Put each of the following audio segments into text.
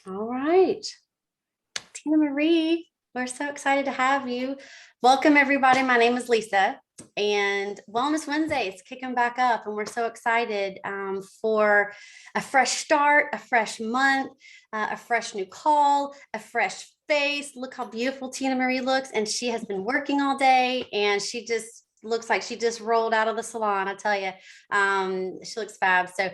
All right. Tina Marie, we're so excited to have you. Welcome, everybody. My name is Lisa, and Wellness Wednesday is kicking back up, and we're so excited for a fresh start, a fresh month, a fresh new call, a fresh face. Look how beautiful Tina Marie looks, and she has been working all day, and she just looks like she just rolled out of the salon. I tell you, she looks fab. So,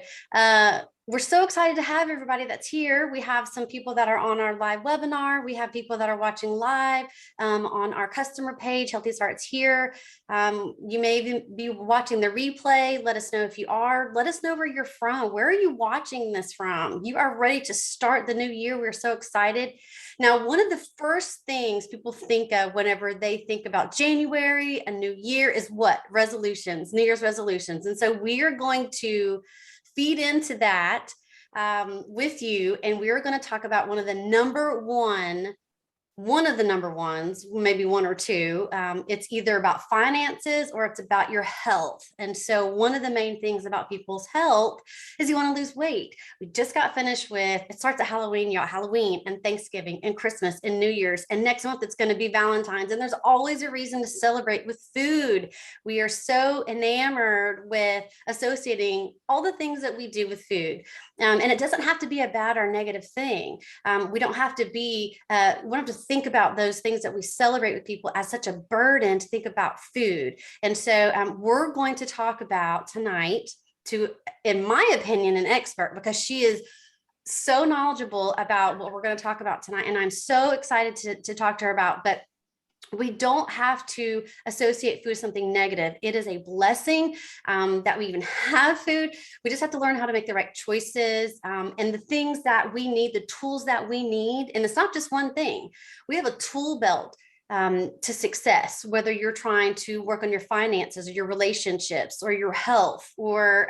we're so excited to have everybody that's here. We have some people that are on our live webinar. We have people that are watching live on our customer page, Healthy Starts Here. You may even be watching the replay. Let us know if you are. Let us know where you're from. Where are you watching this from? You are ready to start the new year. We're so excited. Now, one of the first things people think of whenever they think about January, a new year, is what? Resolutions, New Year's resolutions. And so we are going to feed into that with you. And we're going to talk about one of the number ones, maybe one or two. It's either about finances or it's about your health. And so one of the main things about people's health is you want to lose weight. We just got finished with, it starts at Halloween, y'all, Halloween and Thanksgiving and Christmas and New Year's. And next month it's going to be Valentine's. And there's always a reason to celebrate with food. We are so enamored with associating all the things that we do with food. And it doesn't have to be a bad or negative thing. We don't have to be, we don't have to think about those things that we celebrate with people as such a burden to think about food. And so we're going to talk about tonight to, in my opinion, an expert, because she is so knowledgeable about what we're going to talk about tonight. And I'm so excited to talk to her about, but we don't have to associate food with something negative. It is a blessing that we even have food. We just have to learn how to make the right choices and the things that we need, the tools that we need. And it's not just one thing. We have a tool belt to success, whether you're trying to work on your finances or your relationships or your health or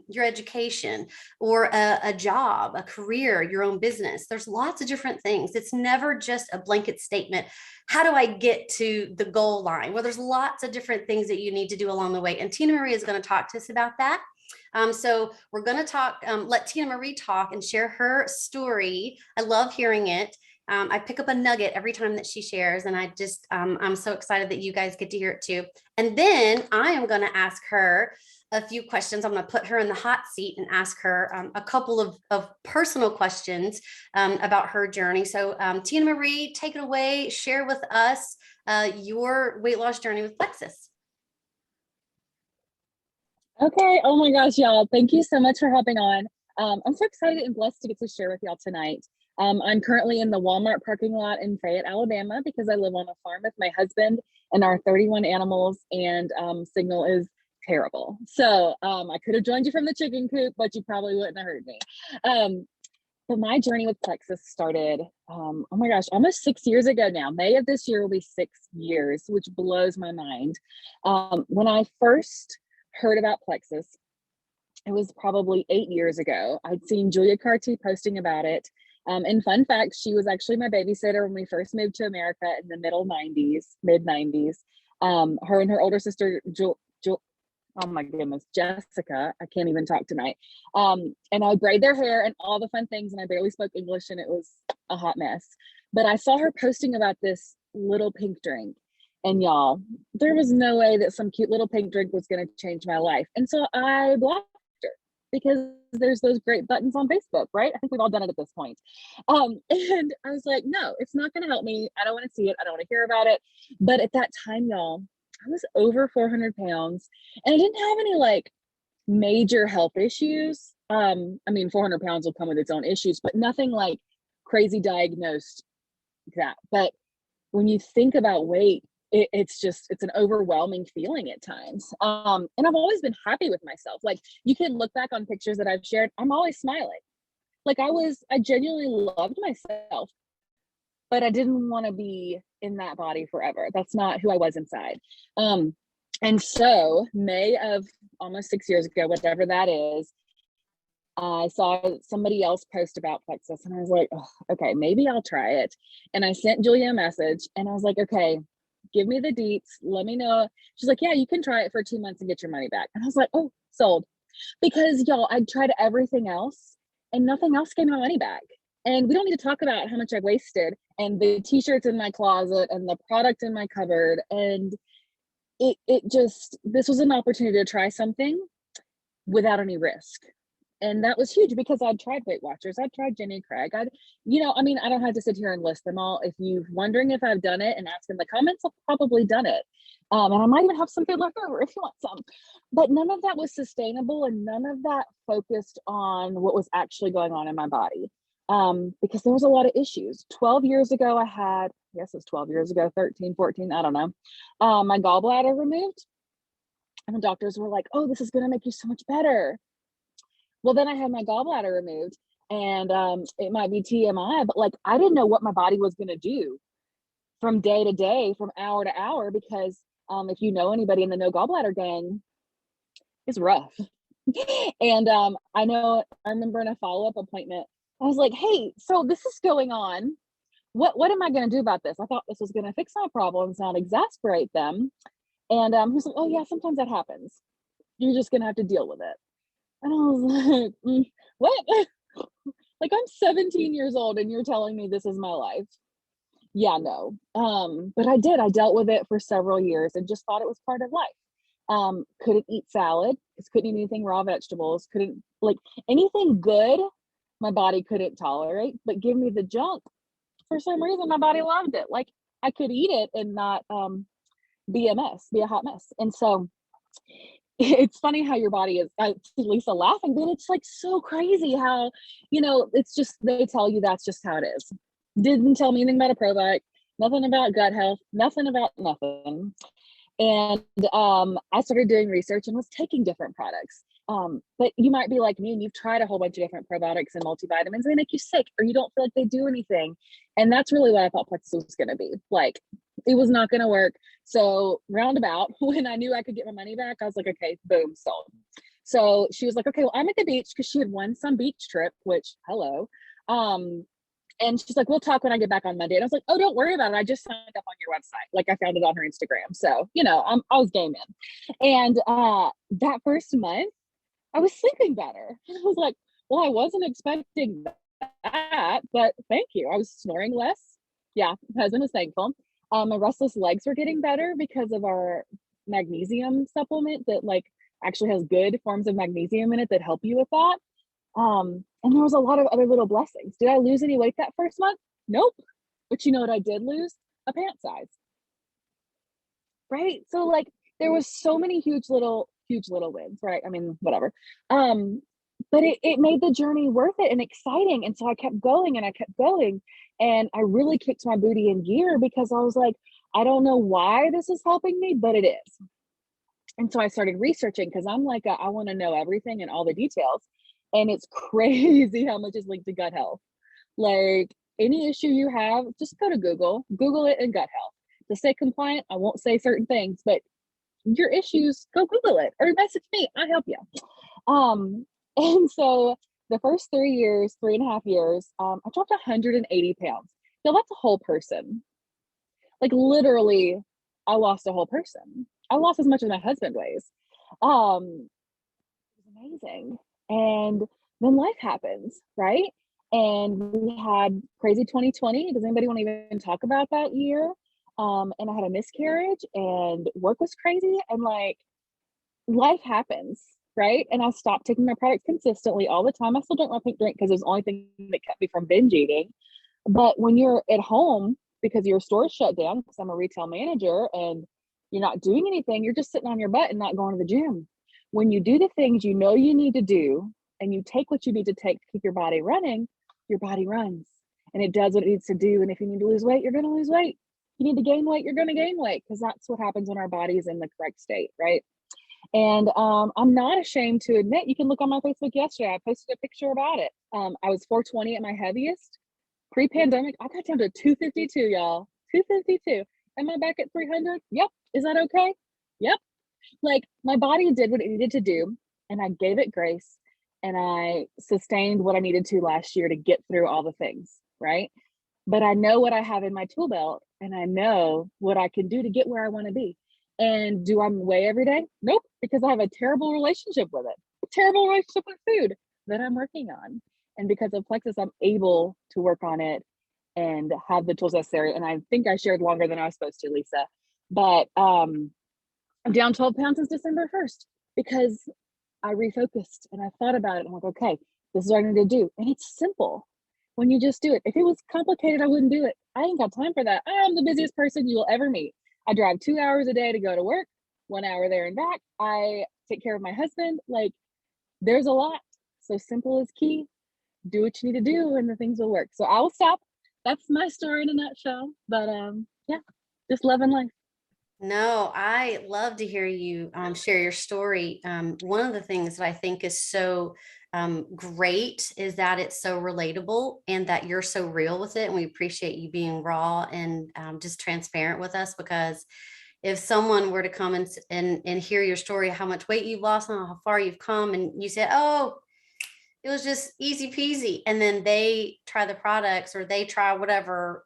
your education or a job, a career, your own business. There's lots of different things. It's never just a blanket statement. How do I get to the goal line? Well, there's lots of different things that you need to do along the way. And Tina Marie is going to talk to us about that. So we're going to talk, let Tina Marie talk and share her story. I love hearing it. I pick up a nugget every time that she shares, and I'm so excited that you guys get to hear it too. And then I am going to ask her a few questions. I'm going to put her in the hot seat and ask her a couple of personal questions about her journey. So Tina Marie, take it away. Share with us your weight loss journey with Plexus. Okay. Oh my gosh, y'all. Thank you so much for hopping on. I'm so excited and blessed to get to share with y'all tonight. I'm currently in the Walmart parking lot in Fayette, Alabama, because I live on a farm with my husband and our 31 animals, and signal is terrible. So I could have joined you from the chicken coop, but you probably wouldn't have heard me. But my journey with Plexus started, oh my gosh, almost 6 years ago now. May of this year will be 6 years, which blows my mind. When I first heard about Plexus, it was probably 8 years ago. I'd seen Julia Carty posting about it. And fun fact, she was actually my babysitter when we first moved to America in the mid 90s. Her and her older sister, oh my goodness, Jessica, I can't even talk tonight. And I would braid their hair and all the fun things, and I barely spoke English, and it was a hot mess. But I saw her posting about this little pink drink. And y'all, there was no way that some cute little pink drink was going to change my life. And so I blocked her because there's those great buttons on Facebook, right? I think we've all done it at this point. And I was like, no, it's not going to help me. I don't want to see it. I don't want to hear about it. But at that time, y'all, I was over 400 pounds and I didn't have any like major health issues. I mean, 400 pounds will come with its own issues, but nothing like crazy diagnosed that. But when you think about weight, it's an overwhelming feeling at times. And I've always been happy with myself. Like, you can look back on pictures that I've shared, I'm always smiling. Like, I genuinely loved myself, but I didn't want to be in that body forever. That's not who I was inside. And so May of almost 6 years ago, whatever that is, I saw somebody else post about Plexus, and I was like, oh, okay, maybe I'll try it. And I sent Julia a message, and I was like, okay, give me the deets. Let me know. She's like, yeah, you can try it for 2 months and get your money back. And I was like, oh, sold. Because y'all, I'd tried everything else and nothing else gave my money back. And we don't need to talk about how much I wasted and the t-shirts in my closet and the product in my cupboard. And it just, this was an opportunity to try something without any risk. And that was huge because I'd tried Weight Watchers, I'd tried Jenny Craig, I mean, I don't have to sit here and list them all. If you're wondering if I've done it and ask in the comments, I've probably done it. And I might even have some food left over if you want some. But none of that was sustainable, and none of that focused on what was actually going on in my body. Because there was a lot of issues. 12 years ago, I guess it's 12 years ago, 13, 14, I don't know, my gallbladder removed. And the doctors were like, oh, this is going to make you so much better. Well, then I had my gallbladder removed, and it might be TMI, but like I didn't know what my body was going to do from day to day, from hour to hour, because if you know anybody in the no gallbladder gang, it's rough. And I remember in a follow-up appointment, I was like, hey, so this is going on. What am I going to do about this? I thought this was going to fix my problems, not exasperate them. And he's like, oh yeah, sometimes that happens. You're just going to have to deal with it. And I was like, what? Like, I'm 17 years old and you're telling me this is my life. Yeah, no. But I dealt with it for several years and just thought it was part of life. Couldn't eat salad, couldn't eat anything raw vegetables, couldn't like anything good my body couldn't tolerate, but give me the junk. For some reason my body loved it. Like I could eat it and not be a hot mess. And so it's funny how your body is, Lisa laughing, but it's like so crazy how, it's just, they tell you that's just how it is. Didn't tell me anything about a probiotic, nothing about gut health, nothing about nothing. And I started doing research and was taking different products. But you might be like me and you've tried a whole bunch of different probiotics and multivitamins and they make you sick or you don't feel like they do anything. And that's really what I thought Plexus was going to be. Like, it was not going to work. So roundabout, when I knew I could get my money back, I was like, okay, boom, sold. So she was like, okay, well, I'm at the beach, because she had won some beach trip, which, hello. And she's like, we'll talk when I get back on Monday. And I was like, oh, don't worry about it. I just signed up on your website. Like I found it on her Instagram. So, I was game in. And that first month, I was sleeping better. And I was like, well, I wasn't expecting that, but thank you. I was snoring less. Yeah, my husband was thankful. My restless legs were getting better because of our magnesium supplement that like actually has good forms of magnesium in it that help you with that. And there was a lot of other little blessings. Did I lose any weight that first month? Nope. But you know what I did lose? A pant size. Right? So like there was so many huge little wins, right? I mean, whatever. But it made the journey worth it and exciting. And so I kept going and I kept going. And I really kicked my booty in gear because I was like, I don't know why this is helping me, but it is. And so I started researching because I'm like, I want to know everything and all the details. And it's crazy how much is linked to gut health. Like any issue you have, just go to Google it and gut health. To stay compliant, I won't say certain things, but your issues, go Google it or message me. I'll help you. And so the first 3.5 years, I dropped 180 pounds. Now that's a whole person. Like literally, I lost a whole person. I lost as much as my husband weighs. It was amazing. And then life happens, right? And we had crazy 2020. Does anybody want to even talk about that year? And I had a miscarriage and work was crazy and like life happens, right? And I stopped taking my products consistently all the time. I still drink my pink drink because it was the only thing that kept me from binge eating. But when you're at home because your store's shut down, because I'm a retail manager and you're not doing anything, you're just sitting on your butt and not going to the gym. When you do the things you know you need to do and you take what you need to take to keep your body running, your body runs and it does what it needs to do. And if you need to lose weight, you're going to lose weight. You need to gain weight, you're going to gain weight because that's what happens when our body is in the correct state, right? And I'm not ashamed to admit, you can look on my Facebook yesterday. I posted a picture about it. I was 420 at my heaviest. Pre-pandemic, I got down to 252, y'all. 252. Am I back at 300? Yep. Is that okay? Yep. Like my body did what it needed to do and I gave it grace and I sustained what I needed to last year to get through all the things, right? But I know what I have in my tool belt and I know what I can do to get where I want to be. And do I weigh every day? Nope, because I have a terrible relationship with it. A terrible relationship with food that I'm working on. And because of Plexus, I'm able to work on it and have the tools necessary. And I think I shared longer than I was supposed to, Lisa. But I'm down 12 pounds since December 1st because I refocused and I thought about it. I'm like, okay, this is what I need to do. And it's simple when you just do it. If it was complicated, I wouldn't do it. I ain't got time for that. I am the busiest person you will ever meet. I drive 2 hours a day to go to work, 1 hour there and back. I take care of my husband. Like, there's a lot. So simple is key. Do what you need to do and the things will work. So I will stop. That's my story in a nutshell. But yeah, just loving life. No, I love to hear you share your story. One of the things that I think is so great is that it's so relatable and that you're so real with it. And we appreciate you being raw and just transparent with us, because if someone were to come and hear your story, how much weight you've lost and how far you've come, and you said, oh, it was just easy peasy. And then they try the products or they try whatever,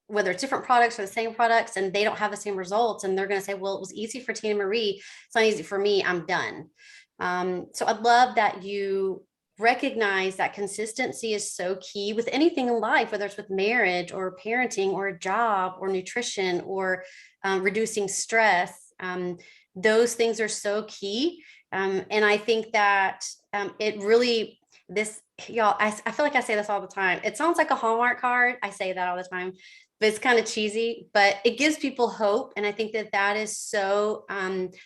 whether it's different products or the same products, and they don't have the same results. And they're going to say, well, it was easy for Tina Marie. It's not easy for me. I'm done. So I love that you recognize that consistency is so key with anything in life, whether it's with marriage or parenting or a job or nutrition or reducing stress. Those things are so key. And I think that it really, y'all, I feel like I say this all the time. It sounds like a Hallmark card. I say that all the time, but it's kind of cheesy, but it gives people hope. And I think that that is so,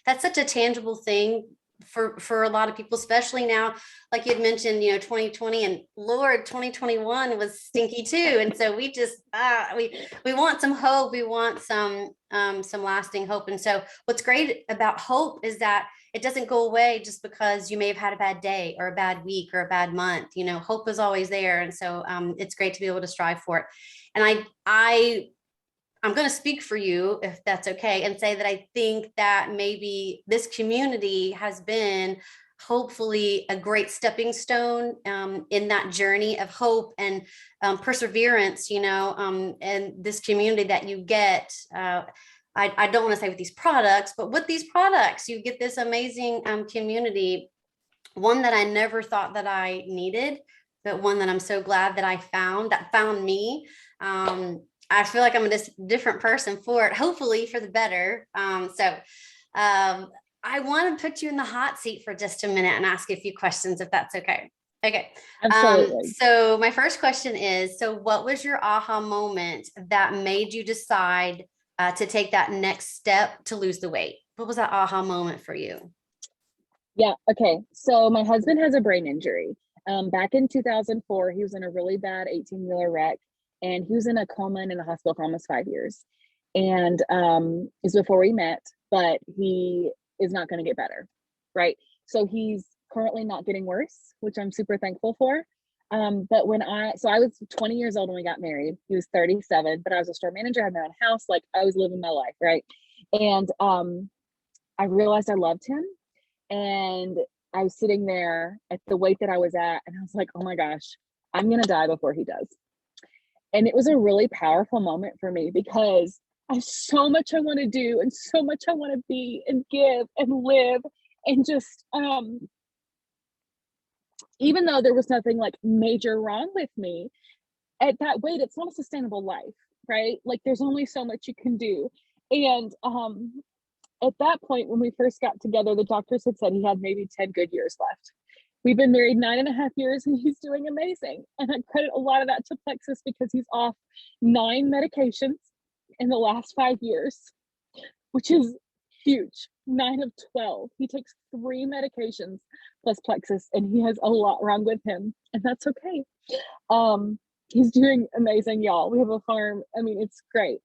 that's such a tangible thing for a lot of people, especially now, like you had mentioned, 2020, and Lord, 2021 was stinky too. And so we just, we want some hope. We want some lasting hope. And so what's great about hope is that it doesn't go away just because you may have had a bad day or a bad week or a bad month. Hope is always there. And so it's great to be able to strive for it. And I'm going to speak for you, if that's okay, and say that I think that maybe this community has been hopefully a great stepping stone in that journey of hope and perseverance, and this community that you get. I don't want to say with these products, but with these products, you get this amazing community, one that I never thought that I needed, but one that I'm so glad that that found me. I feel like I'm a different person for it, hopefully for the better. I want to put you in the hot seat for just a minute and ask you a few questions, if that's okay. Okay. Absolutely. So my first question is, so what was your aha moment that made you decide to take that next step to lose the weight? What was that aha moment for you? Yeah. Okay. So my husband has a brain injury. Back in 2004, he was in a really bad 18-wheeler wreck, and he was in a coma and in the hospital for almost 5 years. And it's before we met, but he is not going to get better, right? So he's currently not getting worse, which I'm super thankful for. But I was 20 years old when we got married. He was 37, but I was a store manager, had my own house, like I was living my life, right? And I realized I loved him, and I was sitting there at the weight that I was at, and I was like, oh my gosh, I'm gonna die before he does. And it was a really powerful moment for me because I have so much I want to do and so much I want to be and give and live, and just even though there was nothing like major wrong with me, at that weight, it's not a sustainable life, right? Like there's only so much you can do. And at that point, when we first got together, the doctors had said he had maybe 10 good years left. We've been married 9.5 years and he's doing amazing. And I credit a lot of that to Plexus because he's off 9 medications in the last 5 years, which is huge. 9 of 12. He takes 3 medications plus Plexus, and he has a lot wrong with him, and that's okay. He's doing amazing, y'all. We have a farm. I mean, it's great.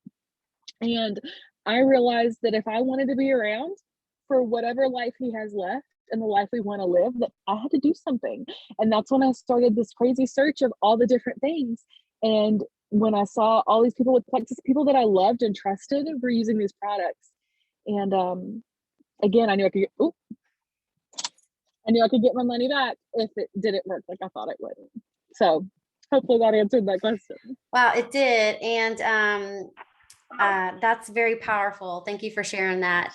And I realized that if I wanted to be around for whatever life he has left and the life we want to live, that I had to do something. And that's when I started this crazy search of all the different things. And when I saw all these people with Plexus, people that I loved and trusted, were using these products. And again, I knew I could get my money back if it didn't work like I thought it would. So hopefully that answered that question. Wow, it did. And that's very powerful. Thank you for sharing that.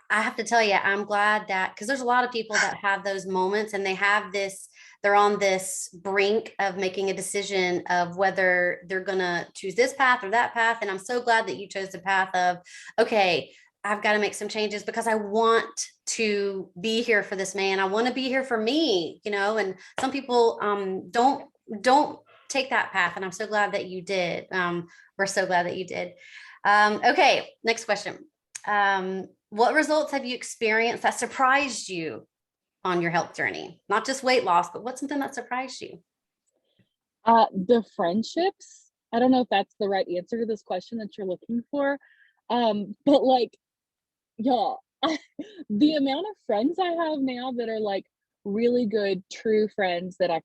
I have to tell you, I'm glad that, because there's a lot of people that have those moments and they're on this brink of making a decision of whether they're going to choose this path or that path. And I'm so glad that you chose the path of, okay, I've got to make some changes because I want to be here for this man. I want to be here for me, and some people don't take that path. And I'm so glad that you did. We're so glad that you did. Okay, next question. What results have you experienced that surprised you on your health journey? Not just weight loss, but what's something that surprised you? The friendships. I don't know if that's the right answer to this question that you're looking for. But like, y'all, the amount of friends I have now that are like really good, true friends that I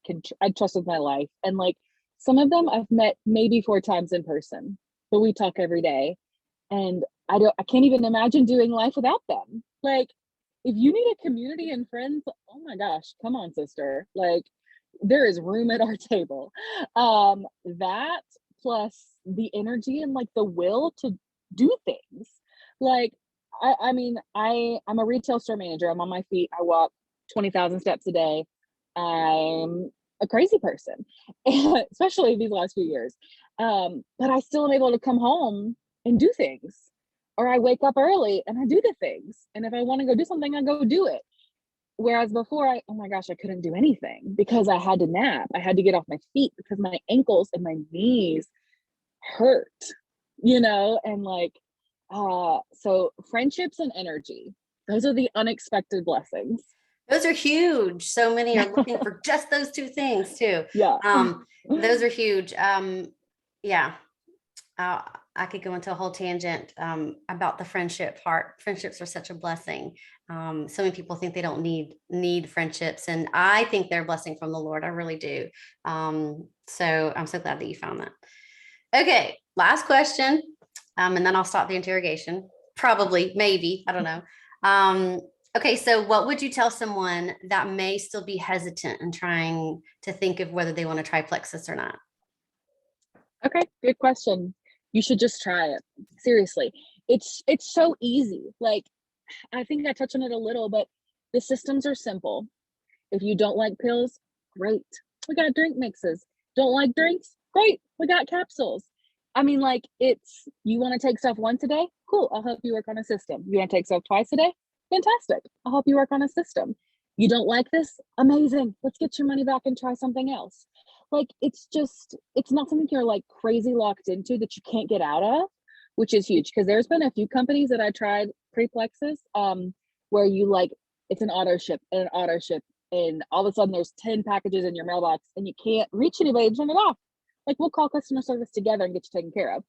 trust with my life. And like some of them I've met maybe 4 times in person, but we talk every day. And I can't even imagine doing life without them. Like, if you need a community and friends, oh my gosh, come on, sister. Like, there is room at our table. That plus the energy and like the will to do things. Like, I mean, I'm a retail store manager. I'm on my feet. I walk 20,000 steps a day. I'm a crazy person, especially these last few years. But I still am able to come home and do things. Or I wake up early and I do the things. And if I want to go do something, I go do it. Whereas before, oh my gosh, I couldn't do anything because I had to nap. I had to get off my feet because my ankles and my knees hurt, and like, so friendships and energy, those are the unexpected blessings. Those are huge. So many are looking for just those two things too. Yeah. Those are huge. Yeah. I could go into a whole tangent about the friendship part. Friendships are such a blessing. So many people think they don't need friendships, and I think they're a blessing from the Lord. I really do. So I'm so glad that you found that. Okay, last question, and then I'll stop the interrogation. Probably, maybe, I don't know. Okay, so what would you tell someone that may still be hesitant and trying to think of whether they want to try Plexus or not? Okay, good question. You should just try it. Seriously. It's so easy. Like, I think I touched on it a little, but the systems are simple. If you don't like pills, great. We got drink mixes. Don't like drinks? Great. We got capsules. I mean, like, you want to take stuff once a day? Cool. I'll help you work on a system. You want to take stuff twice a day? Fantastic. I'll help you work on a system. You don't like this? Amazing. Let's get your money back and try something else. Like, it's not something you're like crazy locked into that you can't get out of, which is huge. Because there's been a few companies that I tried pre-Plexus, where you like, it's an auto ship and an auto ship, and all of a sudden there's 10 packages in your mailbox and you can't reach anybody to turn it off. Like, we'll call customer service together and get you taken care of.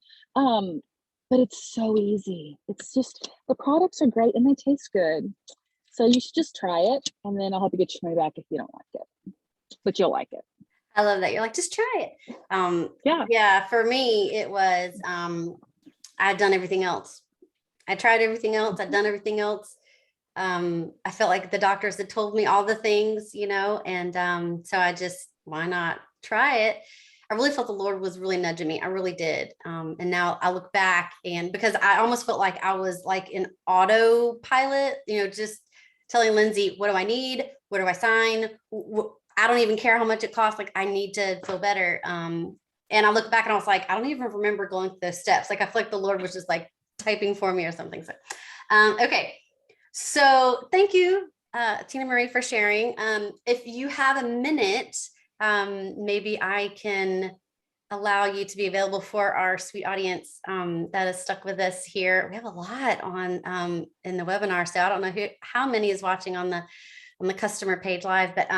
But it's so easy. It's just, the products are great and they taste good. So you should just try it, and then I'll help you get your money back if you don't like it, but you'll like it. I love that. You're like, just try it. Yeah, for me, it was, I'd done everything else. I tried everything else. I'd done everything else. I felt like the doctors had told me all the things, and so I just, why not try it? I really felt the Lord was really nudging me. I really did. And now I look back, and because I almost felt like I was like in autopilot, just telling Lindsay, what do I need? Where do I sign? I don't even care how much it costs. Like, I need to feel better. And I look back and I was like, I don't even remember going through those steps. Like, I feel like the Lord was just like typing for me or something. So, okay. So thank you, Tina Marie, for sharing. If you have a minute, maybe I can allow you to be available for our sweet audience that is stuck with us here. We have a lot on in the webinar, so I don't know how many is watching on the customer page live, but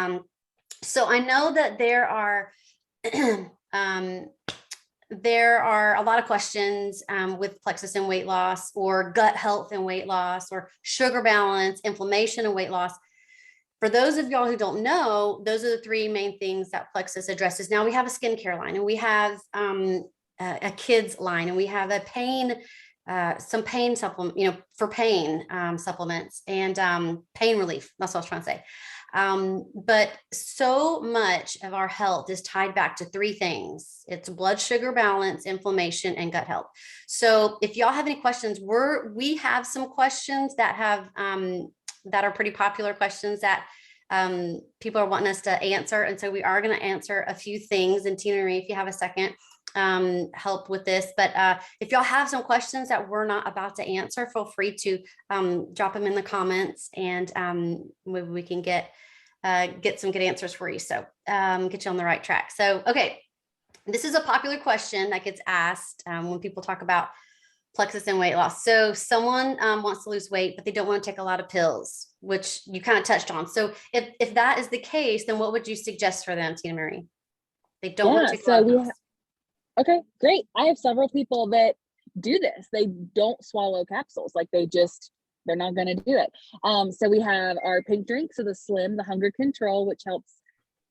so I know that there are there are a lot of questions with Plexus and weight loss, or gut health and weight loss, or sugar balance, inflammation and weight loss. For those of y'all who don't know, those are the 3 main things that Plexus addresses. Now we have a skincare line, and we have a kids line, and we have a pain some pain supplement, for pain supplements and pain relief. That's what I was trying to say. But so much of our health is tied back to three things. It's blood sugar balance, inflammation, and gut health. So if y'all have any questions, we have some questions that have that are pretty popular questions that people are wanting us to answer. And so we are going to answer a few things. And Tina Marie, if you have a second, help with this. But if y'all have some questions that we're not about to answer, feel free to drop them in the comments, and maybe we can get some good answers for you. So get you on the right track. So, okay. This is a popular question that gets asked when people talk about Plexus and weight loss. So someone wants to lose weight, but they don't want to take a lot of pills, which you kind of touched on. So if that is the case, then what would you suggest for them, Tina Marie? They don't want to take a lot of pills. Okay, great. I have several people that do this. They don't swallow capsules. Like they're not going to do it. So we have our pink drink. So the Slim, the hunger control, which helps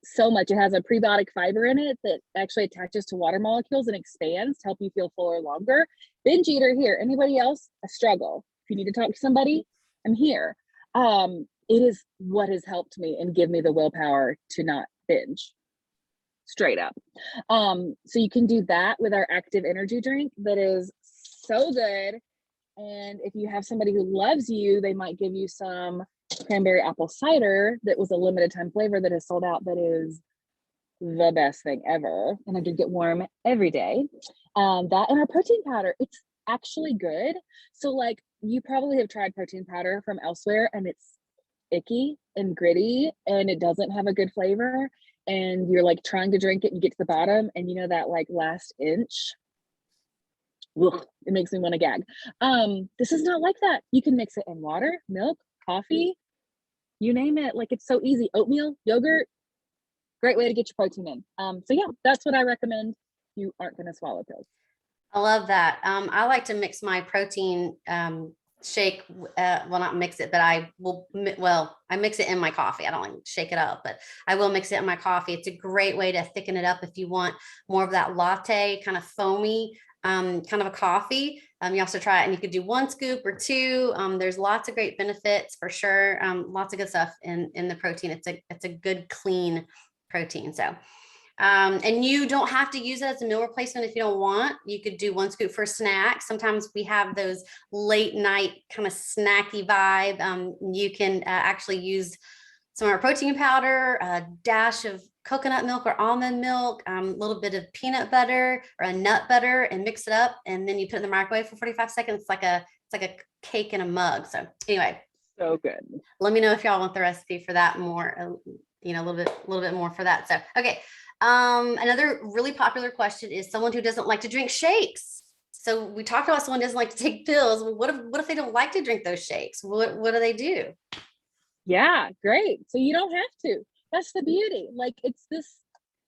so much. It has a prebiotic fiber in it that actually attaches to water molecules and expands to help you feel fuller longer. Binge eater here. Anybody else? A struggle. If you need to talk to somebody, I'm here. It is what has helped me and give me the willpower to not binge. Straight up. So you can do that with our active energy drink that is so good. And if you have somebody who loves you, they might give you some cranberry apple cider that was a limited time flavor that is sold out. That is the best thing ever. And I drink it warm every day. That and our protein powder, it's actually good. So like you probably have tried protein powder from elsewhere and it's icky and gritty and it doesn't have a good flavor. And you're like trying to drink it and you get to the bottom and that like last inch, ugh, it makes me want to gag. This is not like that. You can mix it in water, milk, coffee, you name it. Like it's so easy. Oatmeal, yogurt, great way to get your protein in. So yeah, that's what I recommend. You aren't going to swallow pills. I love that. I like to mix my protein shake. Well, not mix it, but I mix it in my coffee. I don't like shake it up, but I will mix it in my coffee. It's a great way to thicken it up if you want more of that latte kind of foamy kind of a coffee. You also try it and you could do 1 scoop or 2. There's lots of great benefits for sure. Lots of good stuff in the protein. It's a good, clean protein. So, and you don't have to use it as a meal replacement if you don't want. You could do 1 scoop for a snack. Sometimes we have those late night kind of snacky vibe. You can actually use some of our protein powder, a dash of coconut milk or almond milk, a little bit of peanut butter or a nut butter, and mix it up. And then you put it in the microwave for 45 seconds. It's like a cake in a mug. So anyway, so good. Let me know if y'all want the recipe for that more, a little bit more for that. So, okay. Another really popular question is someone who doesn't like to drink shakes. So we talked about someone who doesn't like to take pills. Well, what if they don't like to drink those shakes? What do they do? Yeah, great. So you don't have to. That's the beauty. Like it's this,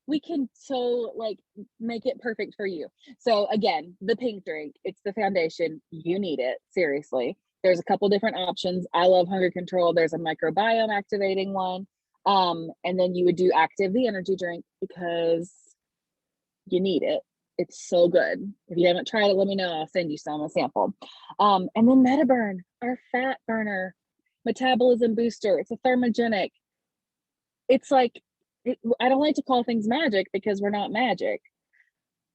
we can so like make it perfect for you. So again, the pink drink, it's the foundation. You need it. Seriously. There's a couple different options. I love hunger control. There's a microbiome activating one. And then you would do active, the energy drink, because you need it. It's so good. If you haven't tried it, let me know. I'll send you some, a sample. And then Metaburn, our fat burner, metabolism booster. It's a thermogenic. It's like, I don't like to call things magic because we're not magic,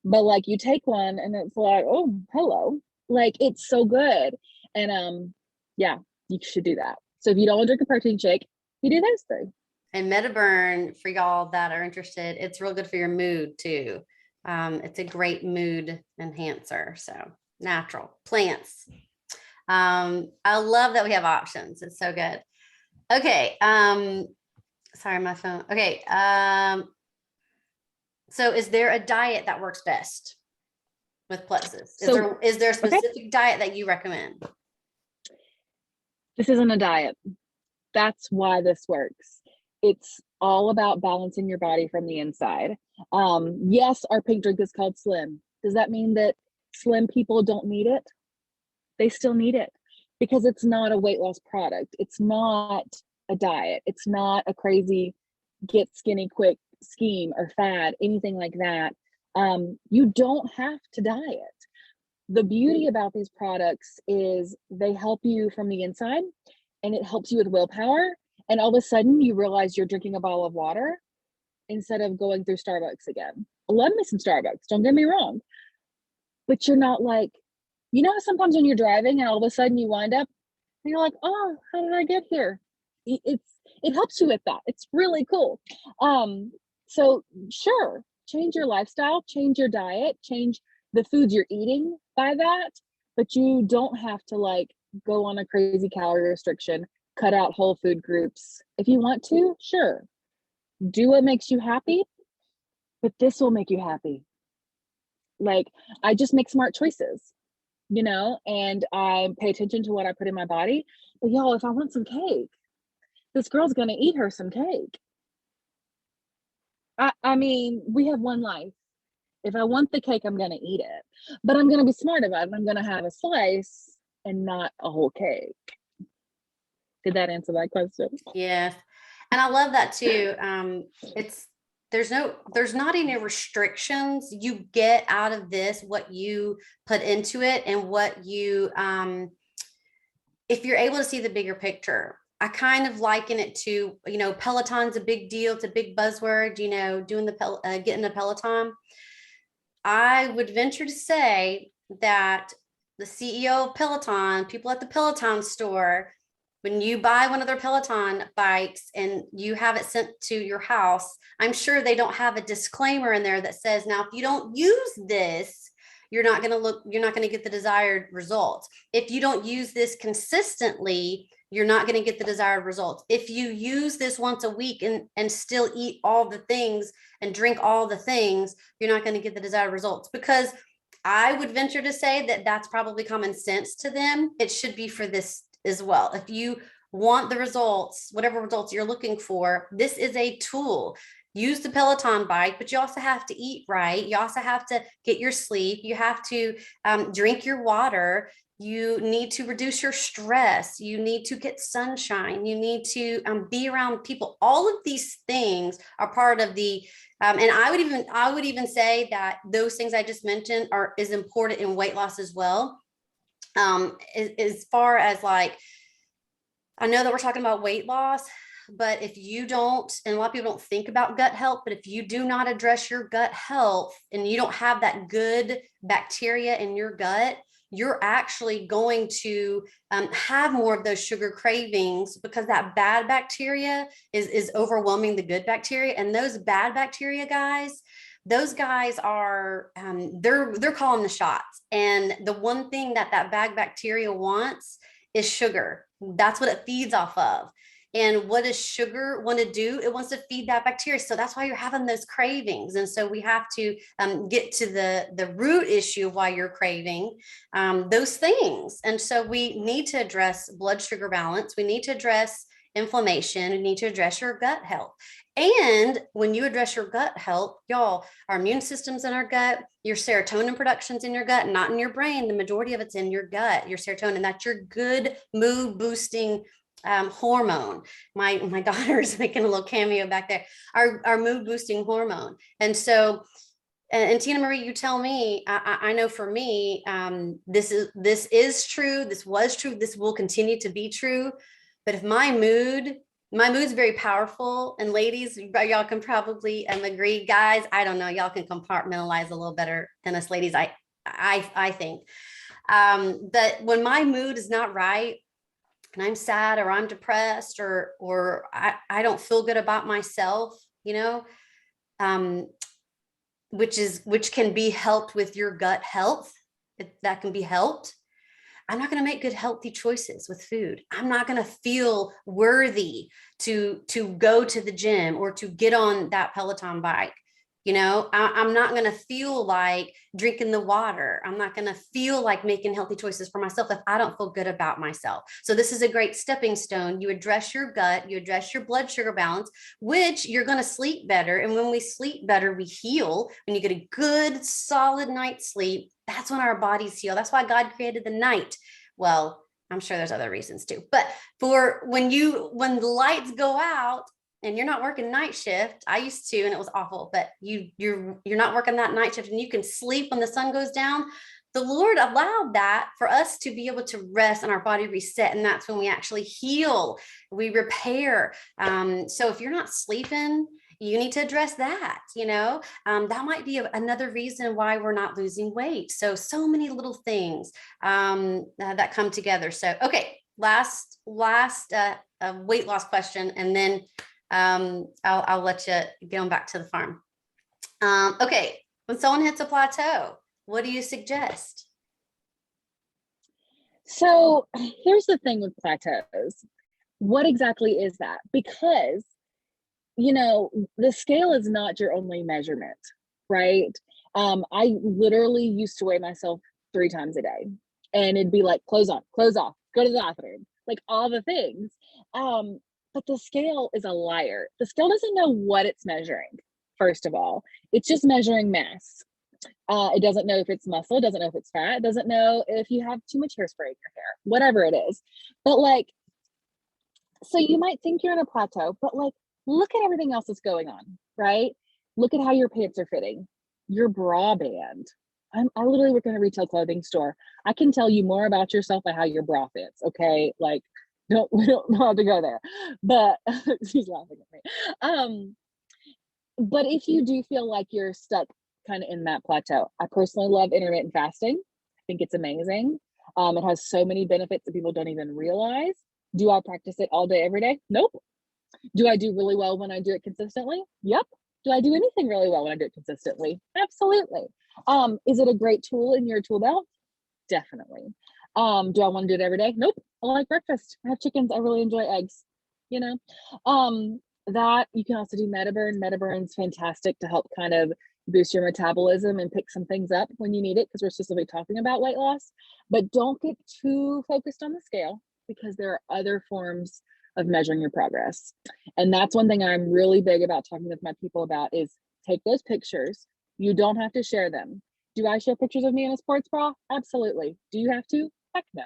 but like you take one and it's like, oh, hello. Like it's so good. And yeah, you should do that. So if you don't want to drink a protein shake, you do those 3. And Metaburn, for y'all that are interested, it's real good for your mood too. It's a great mood enhancer. So natural plants. I love that we have options. It's so good. Okay. Sorry, my phone. Okay. So is there a diet that works best with Plexus? Is there a specific diet that you recommend? This isn't a diet. That's why this works. It's all about balancing your body from the inside. Yes, our pink drink is called Slim. Does that mean that slim people don't need it? They still need it because it's not a weight loss product. It's not a diet. It's not a crazy get skinny quick scheme or fad, anything like that. You don't have to diet. The beauty about these products is they help you from the inside, and it helps you with willpower. And all of a sudden, you realize you're drinking a bottle of water instead of going through Starbucks again. I love me some Starbucks, don't get me wrong. But you're not like, you know, sometimes when you're driving and all of a sudden you wind up and you're like, oh, how did I get here? It helps you with that. It's really cool. So sure, change your lifestyle, change your diet, change the foods you're eating by that, but you don't have to like go on a crazy calorie restriction, cut out whole food groups. If you want to, sure, do what makes you happy, but this will make you happy. Like, I just make smart choices, you know, and I pay attention to what I put in my body. But y'all, if I want some cake, this girl's gonna eat her some cake. I mean, we have one life. If I want the cake, I'm gonna eat it, but I'm gonna be smart about it. I'm gonna have a slice and not a whole cake. Did that answer that question? Yes. And I love that too. It's there's not any restrictions. You get out of this what you put into it and what you if you're able to see the bigger picture. I kind of liken it to, you know, Peloton's a big deal. It's a big buzzword, you know, doing the getting a Peloton. I would venture to say that the CEO of Peloton, people at the Peloton store, when you buy one of their Peloton bikes and you have it sent to your house, I'm sure they don't have a disclaimer in there that says, now, if you don't use this, you're not going to get the desired results. If you don't use this consistently, you're not going to get the desired results. If you use this once a week and still eat all the things and drink all the things, you're not going to get the desired results, because I would venture to say that that's probably common sense to them. It should be for this as well. If you want the results, whatever results you're looking for, this is a tool. Use the Peloton bike, but you also have to eat right. You also have to get your sleep. You have to drink your water. You need to reduce your stress. You need to get sunshine. You need to be around people. All of these things are part of the and I would even say that those things I just mentioned is important in weight loss as well. As far as like, I know that we're talking about weight loss, but if you don't, and a lot of people don't think about gut health, but if you do not address your gut health and you don't have that good bacteria in your gut, you're actually going to have more of those sugar cravings, because that bad bacteria is overwhelming the good bacteria. And those bad bacteria guys, those guys are they're calling the shots. And the one thing that bad bacteria wants is sugar. That's what it feeds off of. And what does sugar want to do? It wants to feed that bacteria. So that's why you're having those cravings. And so we have to get to the root issue of why you're craving those things. And so we need to address blood sugar balance. We need to address inflammation. We need to address your gut health. And when you address your gut health, y'all, our immune system's in our gut, your serotonin production's in your gut, not in your brain. The majority of it's in your gut, your serotonin. That's your good mood boosting hormone. My daughter is making a little cameo back there. Our mood boosting hormone. And so, and Tina Marie, you tell me. I know for me, this is true. This was true. This will continue to be true. But if my mood's very powerful, and ladies, y'all can probably agree. Guys, I don't know. Y'all can compartmentalize a little better than us ladies. I think. But when my mood is not right, and I'm sad or I'm depressed or I don't feel good about myself, you know, which can be helped with your gut health. That can be helped. I'm not going to make good, healthy choices with food. I'm not going to feel worthy to go to the gym or to get on that Peloton bike. You know, I'm not going to feel like drinking the water. I'm not going to feel like making healthy choices for myself if I don't feel good about myself. So this is a great stepping stone. You address your gut, you address your blood sugar balance, which you're going to sleep better. And when we sleep better, we heal. When you get a good, solid night's sleep, that's when our bodies heal. That's why God created the night. Well, I'm sure there's other reasons too. But for when the lights go out, and you're not working night shift. I used to, and it was awful, but you're not working that night shift, and you can sleep when the sun goes down. the Lord allowed that for us to be able to rest and our body reset. And that's when we actually heal, we repair. So if you're not sleeping, you need to address that. That might be another reason why we're not losing weight. So many little things that come together. So, okay, last weight loss question, and then I'll let you get on back to the farm. Okay, when someone hits a plateau, what do you suggest? So here's the thing with plateaus. What exactly is that? Because, the scale is not your only measurement, right? I literally used to weigh myself 3 times a day, and it'd be like, clothes on, clothes off, go to the bathroom, like all the things. But the scale is a liar. The scale doesn't know what it's measuring, first of all. It's just measuring mass. It doesn't know if it's muscle, it doesn't know if it's fat, it doesn't know if you have too much hairspray in your hair, whatever it is. But so you might think you're in a plateau, but look at everything else that's going on, right? Look at how your pants are fitting, your bra band. I literally work in a retail clothing store. I can tell you more about yourself by how your bra fits, okay? We don't have to go there, but she's laughing at me. But if you do feel like you're stuck kind of in that plateau, I personally love intermittent fasting. I think it's amazing. It has so many benefits that people don't even realize. Do I practice it all day, every day? Nope. Do I do really well when I do it consistently? Yep. Do I do anything really well when I do it consistently? Absolutely. Is it a great tool in your tool belt? Definitely. Do I want to do it every day? Nope. I like breakfast. I have chickens. I really enjoy eggs. That you can also do MetaBurn. MetaBurn's fantastic to help kind of boost your metabolism and pick some things up when you need it, because we're specifically talking about weight loss. But don't get too focused on the scale, because there are other forms of measuring your progress. And that's one thing I'm really big about talking with my people about is take those pictures. You don't have to share them. Do I share pictures of me in a sports bra? Absolutely. Do you have to? Heck no.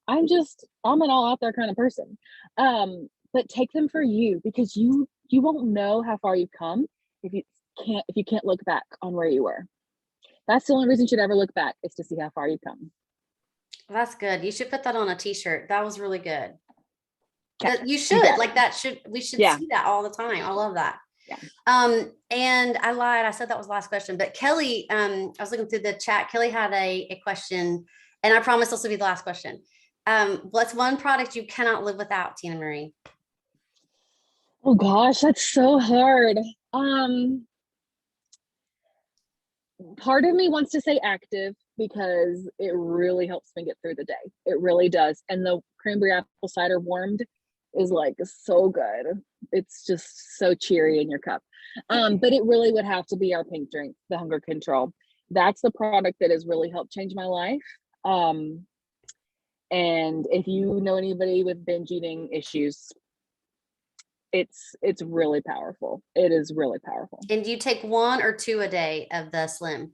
I'm an all out there kind of person. But take them for you, because you won't know how far you've come if you can't look back on where you were. That's the only reason you should ever look back, is to see how far you've come. That's good. You should put that on a t-shirt. That was really good. Yeah, you should we should see that all the time. I love that. Yeah. And I lied. I said that was the last question, but Kelly, I was looking through the chat. Kelly had a question, and I promise this will be the last question. What's one product you cannot live without, Tina Marie? Oh gosh, that's so hard. Part of me wants to say active, because it really helps me get through the day. It really does. And the cranberry apple cider warmed is so good. It's just so cheery in your cup. But it really would have to be our pink drink, the Hunger Control. That's the product that has really helped change my life. And if you know anybody with binge eating issues, it's really powerful. It is really powerful. And do you take 1 or 2 a day of the Slim?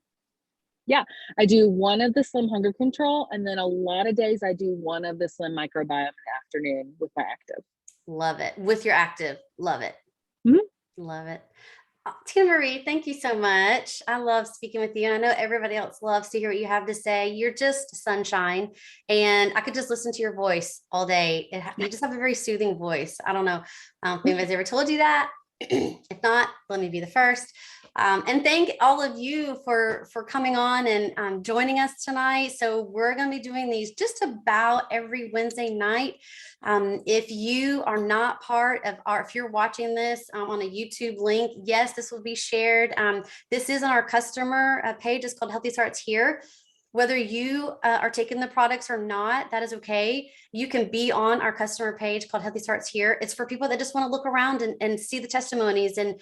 Yeah, I do 1 of the Slim Hunger Control, and then a lot of days I do 1 of the Slim Microbiome in the afternoon with my active. Love it. With your active. Love it. Mm-hmm. Love it. Tina Marie, thank you so much. I love speaking with you. And I know everybody else loves to hear what you have to say. You're just sunshine. And I could just listen to your voice all day. You just have a very soothing voice. I don't know if anybody's ever told you that. If not, let me be the first. And thank all of you for coming on and joining us tonight. So we're going to be doing these just about every Wednesday night. If you are not part of if you're watching this on a YouTube link, yes, this will be shared. This is on our customer page. It's called Healthy Starts Here. Whether you are taking the products or not, that is okay. You can be on our customer page called Healthy Starts Here. It's for people that just want to look around and see the testimonies. And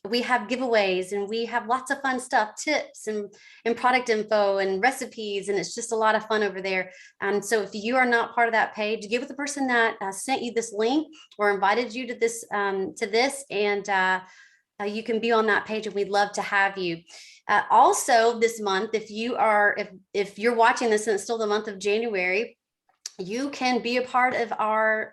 we have giveaways, and we have lots of fun stuff, tips and product info and recipes. And it's just a lot of fun over there. So if you are not part of that page, give it the person that sent you this link or invited you to this, and you can be on that page, and we'd love to have you. Also this month, if you're watching this and it's still the month of January, you can be a part of our,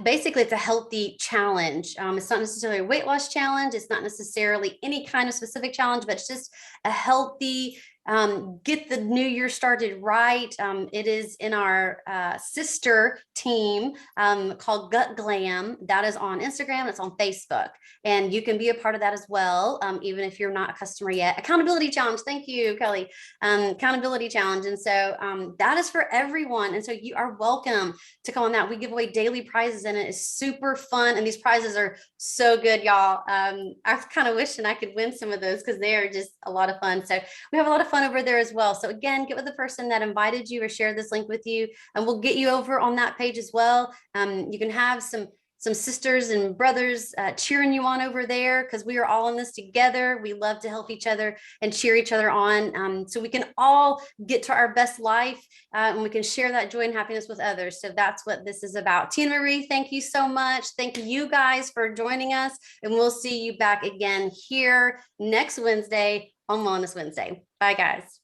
basically it's a healthy challenge. It's not necessarily a weight loss challenge. It's not necessarily any kind of specific challenge, but it's just a healthy get the new year started right. It is in our sister team called Gut Glam. That is on Instagram, it's on Facebook, and you can be a part of that as well, even if you're not a customer yet. Accountability challenge. Thank you, Kelly. Accountability challenge. And so that is for everyone. And so you are welcome to come on that. We give away daily prizes, and it is super fun. And these prizes are so good, y'all. I kind of wishing I could win some of those because they are just a lot of fun. So we have a lot of fun over there as well. So again, get with the person that invited you or shared this link with you, and we'll get you over on that page as well. You can have some sisters and brothers cheering you on over there, because we are all in this together. We love to help each other and cheer each other on, so we can all get to our best life, and we can share that joy and happiness with others. So that's what this is about. Tina Marie, thank you so much. Thank you guys for joining us, and we'll see you back again here next Wednesday on Wellness Wednesday. Bye, guys.